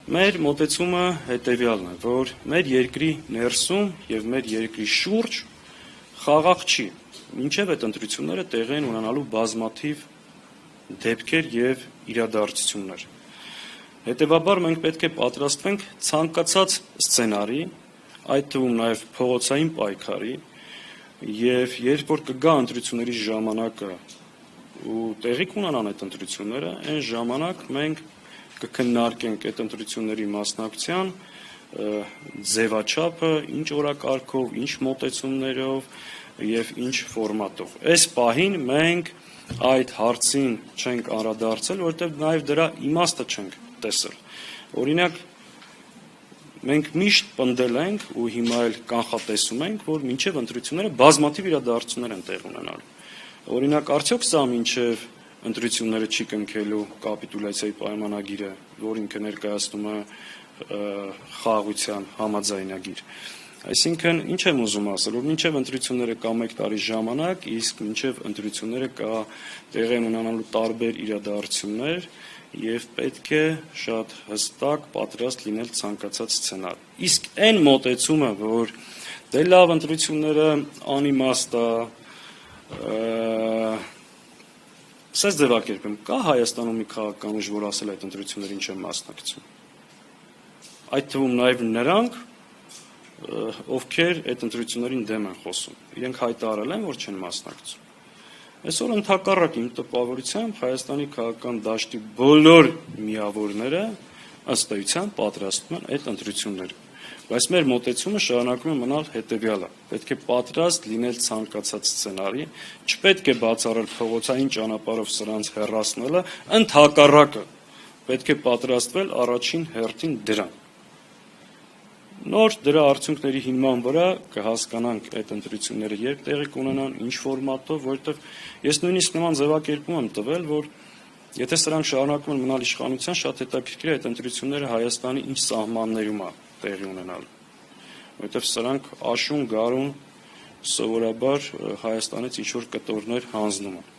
Մեր մոտեցումը հետևյալն է, որ մեր երկրի ներսում եւ մեր երկրի շուրջ խաղաղ չի, մինչեւ այդ ընտրությունները տեղի են ունենալու բազմաթիվ դեպքեր եւ իրադարձություններ։ Հետևաբար մենք պետք է պատրաստվենք ցանկացած սցենարի, այդ թվում նաեւ փողոցային պայքարի, եւ երբ որ կգա ընտրությունների ժամանակը ու տեղի կունենան այդ ընտրությունները, այն ժամանակ մենք կքննարկենք այդ ընտրությունների մասնակցության ձևաչափը, ինչ օրակարգով, ինչ մոտեցումներով եւ ինչ ֆորմատով։ Այս պահին մենք այդ հարցին չենք անդրադարձել, որովհետեւ նաեւ դրա իմաստը չենք տեսել։ Օրինակ, մենք միշտ պնդել ենք ու հիմա էլ կանխատեսում ենք, որ մինչեւ ընտրությունները բազմաթիվ իրադարձություններ են տեղ ունենալու։ Օրինակ, արդյոք սա մինչեւ ընտրությունները չի կնքելու կապիտուլյացիայի պայմանագիրը, որ ինքը ներկայացնում է խաղաղության համաձայնագիր։ Այսինքն, ինչ եմ ուզում ասել, որ մինչև ընտրությունները կա 1 տարի ժամանակ, իսկ մինչև ընտրությունները կա տեղի ունենալու տարբեր իրադարձություններ եւ պետք է շատ հստակ պատրաստ լինել ցանկացած սցենար։ Իսկ այն մոտեցումը, որ դե լավ ընտրությունները անիմաստ է, Սենց ձևակերպեմ, կա Հայաստանում մի քաղաքական ուժ, որ ասել այդ ընտրություններին չեմ մասնակցում։ Այդ թվում նաև նրանք, ովքեր այդ ընտրություններին դեմ են խոսում։ Իրենք հայտարարել են, որ չեն մասնակցում։ Այսօր ընդհակառակ իմ տպավորությամբ Հայաստանի քաղաքական դաշտի բոլոր միավորները ըստ էության պատրաստվում են այդ ընտրություններին։ Բայց մեր մոտեցումը շարունակում է մնալ հետևյալը. պետք է պատրաստ լինել ցանկացած սցենարի, չպետք է բացառել փողոցային ճանապարհով սրանց հեռացնելը, ընդհակառակը պետք է պատրաստվել առաջին հերթին դրան։ Նոր դրա արդյունքների հիման վրա կհասկանանք այդ ընտրությունները երբ տեղի կունենան, ինչ ֆորմատով, որովհետև ես նույնիսկ նման ձևակերպում եմ տվել, որ եթե սրանք շարունակում են մնալ իշխանության, շատ հետաքրքիր է այդ ընտրությունները Հայաստանի ինչ սահմաններում է տեղի ունենալու, որովհետև սրանք աշուն գարուն սովորաբար Հայաստանից ինչ-որ կտորներ հանձնում են։